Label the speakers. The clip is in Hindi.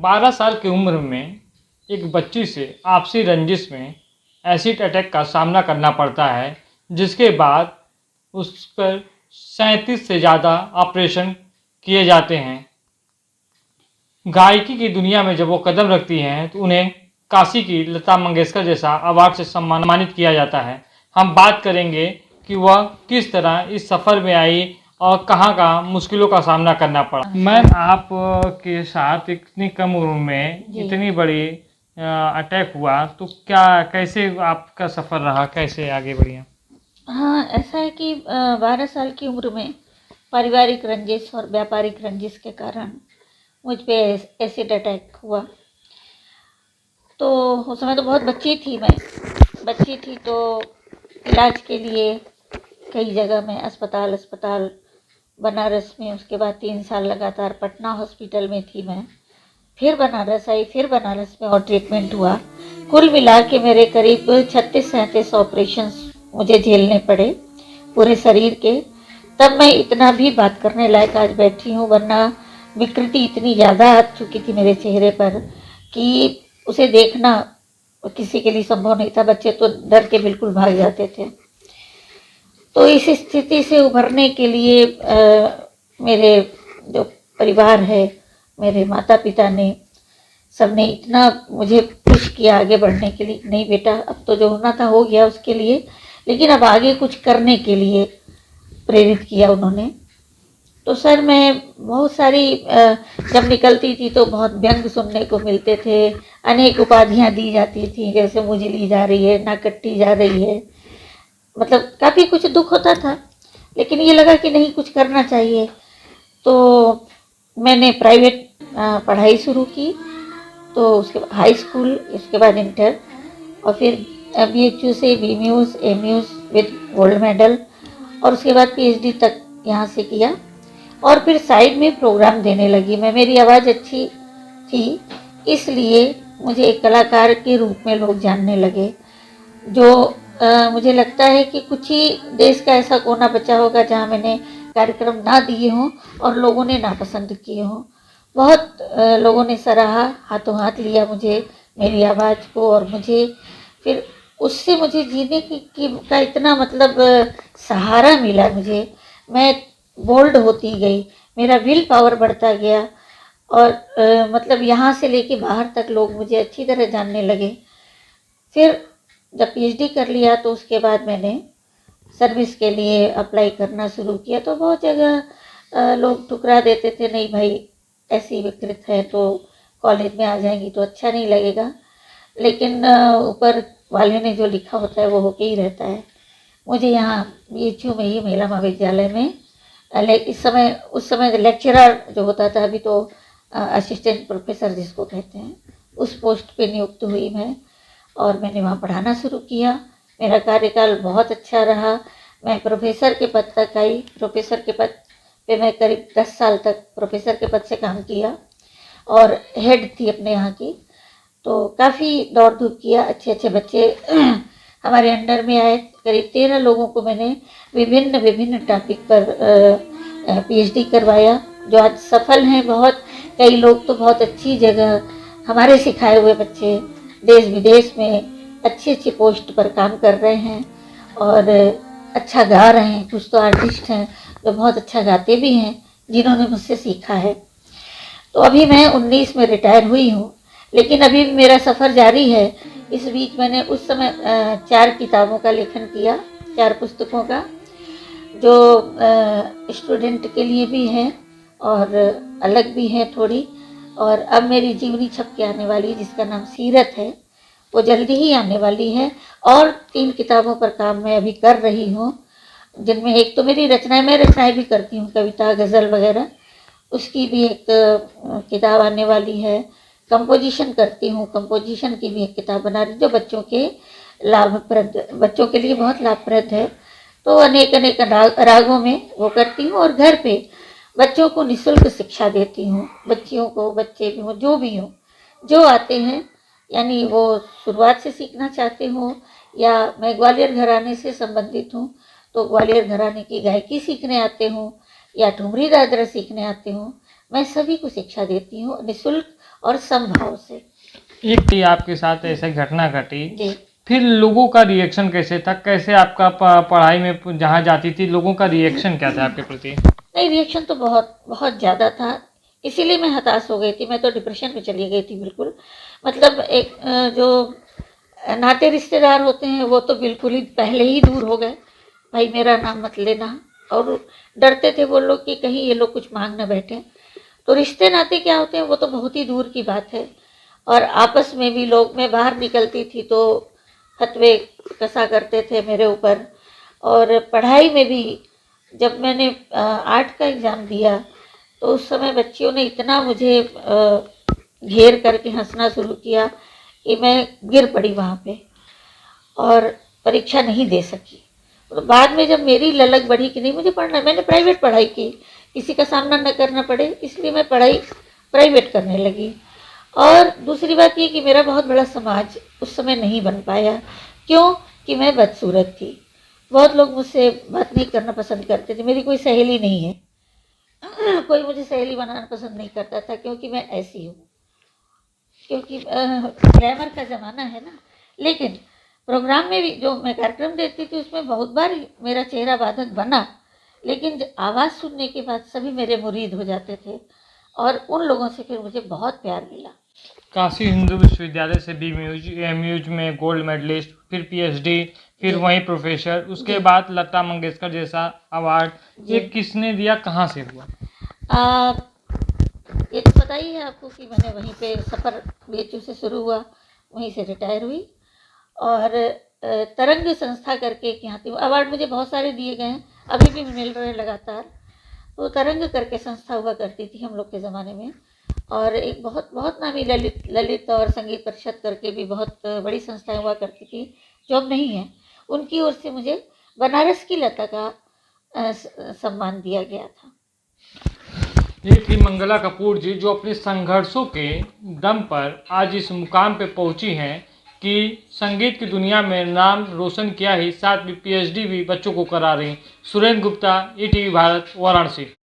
Speaker 1: 12 साल की उम्र में एक बच्ची से आपसी रंजिश में एसिड अटैक का सामना करना पड़ता है, जिसके बाद उस पर 37 से ज़्यादा ऑपरेशन किए जाते हैं। गायकी की दुनिया में जब वो कदम रखती हैं तो उन्हें काशी की लता मंगेशकर जैसा अवार्ड से सम्मानित किया जाता है। हम बात करेंगे कि वह किस तरह इस सफ़र में आई और कहाँ कहाँ मुश्किलों का सामना करना पड़ा। मैम, आप के साथ इतनी कम उम्र में इतनी बड़ी अटैक हुआ तो क्या कैसे आपका सफ़र रहा, कैसे आगे बढ़िया?
Speaker 2: हाँ, ऐसा है कि 12 साल की उम्र में पारिवारिक रंजिश और व्यापारिक रंजिश के कारण मुझ पे एसिड अटैक हुआ। तो उस समय तो बहुत बच्ची थी तो इलाज के लिए कई जगह में अस्पताल बनारस में, उसके बाद 3 साल लगातार पटना हॉस्पिटल में थी मैं, फिर बनारस आई, फिर बनारस में और ट्रीटमेंट हुआ। कुल मिला के मेरे करीब 36-37 ऑपरेशंस मुझे झेलने पड़े पूरे शरीर के। तब मैं इतना भी बात करने लायक आज बैठी हूँ, वरना विकृति इतनी ज़्यादा आ चुकी थी मेरे चेहरे पर कि उसे देखना किसी के लिए संभव नहीं था। बच्चे तो डर के बिल्कुल भाग जाते थे। तो इस स्थिति से उभरने के लिए मेरे जो परिवार है, मेरे माता पिता ने, सबने इतना मुझे पुश किया आगे बढ़ने के लिए। नहीं बेटा, अब तो जो होना था हो गया उसके लिए, लेकिन अब आगे कुछ करने के लिए प्रेरित किया उन्होंने। तो सर, मैं बहुत सारी जब निकलती थी तो बहुत व्यंग सुनने को मिलते थे, अनेक उपाधियां दी जाती थी, जैसे मुझे ली जा रही है, ना कट्टी जा रही है, मतलब काफ़ी कुछ दुख होता था। लेकिन ये लगा कि नहीं, कुछ करना चाहिए। तो मैंने प्राइवेट पढ़ाई शुरू की, तो उसके बाद हाई स्कूल, इसके बाद इंटर, और फिर BHU से BMUS MUS with gold medal, और उसके बाद PhD तक यहाँ से किया। और फिर साइड में प्रोग्राम देने लगी मैं। मेरी आवाज़ अच्छी थी, इसलिए मुझे एक कलाकार के रूप में लोग जानने लगे। जो मुझे लगता है कि कुछ ही देश का ऐसा कोना बचा होगा जहाँ मैंने कार्यक्रम ना दिए हों और लोगों ने नापसंद किए हों। बहुत लोगों ने सराहा, हाथों हाथ लिया मुझे, मेरी आवाज़ को, और मुझे फिर उससे मुझे जीने का इतना मतलब सहारा मिला मुझे। मैं बोल्ड होती गई, मेरा विल पावर बढ़ता गया, और मतलब यहाँ से लेके बाहर तक लोग मुझे अच्छी तरह जानने लगे। फिर जब PhD कर लिया तो उसके बाद मैंने सर्विस के लिए अप्लाई करना शुरू किया। तो बहुत जगह लोग ठुकरा देते थे, नहीं भाई ऐसी विकृत है तो कॉलेज में आ जाएंगी तो अच्छा नहीं लगेगा। लेकिन ऊपर वाले ने जो लिखा होता है वो होके ही रहता है। मुझे यहाँ BHU में ही महिला महाविद्यालय में उस समय लेक्चरर जो होता था, अभी तो असिस्टेंट प्रोफेसर जिसको कहते हैं, उस पोस्ट पे नियुक्त हुई मैं, और मैंने वहाँ पढ़ाना शुरू किया। मेरा कार्यकाल बहुत अच्छा रहा। मैं प्रोफेसर के पद तक आई। प्रोफेसर के पद पे मैं करीब 10 साल तक प्रोफेसर के पद से काम किया और हेड थी अपने यहाँ की। तो काफ़ी दौड़ धूप किया, अच्छे अच्छे बच्चे हमारे अंडर में आए। करीब 13 लोगों को मैंने विभिन्न विभिन्न टॉपिक पर PhD करवाया, जो आज सफल हैं बहुत। कई लोग तो बहुत अच्छी जगह, हमारे सिखाए हुए बच्चे देश विदेश में अच्छी अच्छी पोस्ट पर काम कर रहे हैं और अच्छा गा रहे हैं। कुछ तो आर्टिस्ट हैं जो बहुत अच्छा गाते भी हैं, जिन्होंने मुझसे सीखा है। तो अभी मैं 19 में रिटायर हुई हूँ, लेकिन अभी भी मेरा सफ़र जारी है। इस बीच मैंने उस समय 4 किताबों का लेखन किया, 4 पुस्तकों का, जो स्टूडेंट के लिए भी हैं और अलग भी हैं थोड़ी। और अब मेरी जीवनी छप के आने वाली है, जिसका नाम सीरत है, वो जल्दी ही आने वाली है। और 3 किताबों पर काम मैं अभी कर रही हूँ, जिनमें एक तो मेरी रचनाएं, मैं रचनाएं भी करती हूँ, कविता गज़ल वगैरह, उसकी भी एक किताब आने वाली है। कंपोजिशन करती हूँ, कंपोजिशन की भी एक किताब बना रही, जो बच्चों के लिए बहुत लाभप्रद है। तो अनेक अनेक रागों में वो करती हूँ, और घर पे बच्चों को निःशुल्क शिक्षा देती हूँ। बच्चियों को, बच्चे भी हों, जो भी हों, जो आते हैं, यानी वो शुरुआत से सीखना चाहते हो, या मैं ग्वालियर घराने से संबंधित हूँ तो ग्वालियर घराने की गायकी सीखने आते हूँ, या ठुमरी दादरा सीखने आते हूँ, मैं सभी को शिक्षा देती हूँ निःशुल्क और समभाव से।
Speaker 1: एक थी आपके साथ ऐसी घटना घटी,
Speaker 2: जी।
Speaker 1: फिर लोगों का रिएक्शन कैसे था? कैसे आपका पढ़ाई में जहाँ जाती थी लोगों का रिएक्शन क्या था आपके प्रति?
Speaker 2: नहीं, रिएक्शन तो बहुत बहुत ज़्यादा था, इसीलिए मैं हताश हो गई थी। मैं तो डिप्रेशन में चली गई थी बिल्कुल। मतलब एक जो नाते रिश्तेदार होते हैं वो तो बिल्कुल ही पहले ही दूर हो गए, भाई मेरा नाम मत लेना, और डरते थे वो लोग कि कहीं ये लोग कुछ मांग ना बैठे। तो रिश्ते नाते क्या होते हैं वो तो बहुत ही दूर की बात है। और आपस में भी लोग, मैं बाहर निकलती थी तो फतवे कसा करते थे मेरे ऊपर। और पढ़ाई में भी जब मैंने आर्ट का एग्ज़ाम दिया तो उस समय बच्चियों ने इतना मुझे घेर करके हंसना शुरू किया कि मैं गिर पड़ी वहाँ पे और परीक्षा नहीं दे सकी। तो बाद में जब मेरी ललक बढ़ी कि नहीं मुझे पढ़ना, मैंने प्राइवेट पढ़ाई की, किसी का सामना न करना पड़े इसलिए मैं पढ़ाई प्राइवेट करने लगी। और दूसरी बात ये कि मेरा बहुत बड़ा समाज उस समय नहीं बन पाया, क्यों कि मैं बदसूरत थी। बहुत लोग मुझसे बात नहीं करना पसंद करते थे, मेरी कोई सहेली नहीं है, कोई मुझे सहेली बनाना पसंद नहीं करता था क्योंकि मैं ऐसी हूँ, क्योंकि ग्लैमर का ज़माना है ना। लेकिन प्रोग्राम में भी जो मैं कार्यक्रम देती थी उसमें बहुत बार मेरा चेहरा बाधक बना, लेकिन आवाज़ सुनने के बाद सभी मेरे मुरीद हो जाते थे और उन लोगों से फिर मुझे बहुत प्यार मिला।
Speaker 1: काशी हिंदू विश्वविद्यालय से बी म्यूज में गोल्ड मेडलिस्ट, फिर पीएचडी, फिर वहीं प्रोफेसर, उसके बाद लता मंगेशकर जैसा अवार्ड। ये किसने दिया, कहाँ से हुआ?
Speaker 2: ये तो पता ही है आपको कि मैंने वहीं पे सफ़र BHU से शुरू हुआ, वहीं से रिटायर हुई और तरंग संस्था करके एक यहाँ थी। अवार्ड मुझे बहुत सारे दिए गए हैं, अभी भी मिल रहे हैं लगातार। तो तरंग करके संस्था हुआ करती थी हम लोग के ज़माने में। और एक बहुत बहुत नामी ललित और संगीत परिषद करके भी बहुत बड़ी संस्थाएं हुआ करती थी, जो अब नहीं है। उनकी ओर से मुझे बनारस की लता का सम्मान दिया गया था।
Speaker 1: ये थी मंगला कपूर जी, जो अपने संघर्षों के दम पर आज इस मुकाम पे पहुंची हैं कि संगीत की दुनिया में नाम रोशन किया ही, साथ में पीएचडी भी बच्चों को करा रही। सुरेंद्र गुप्ता, ETV भारत, वाराणसी।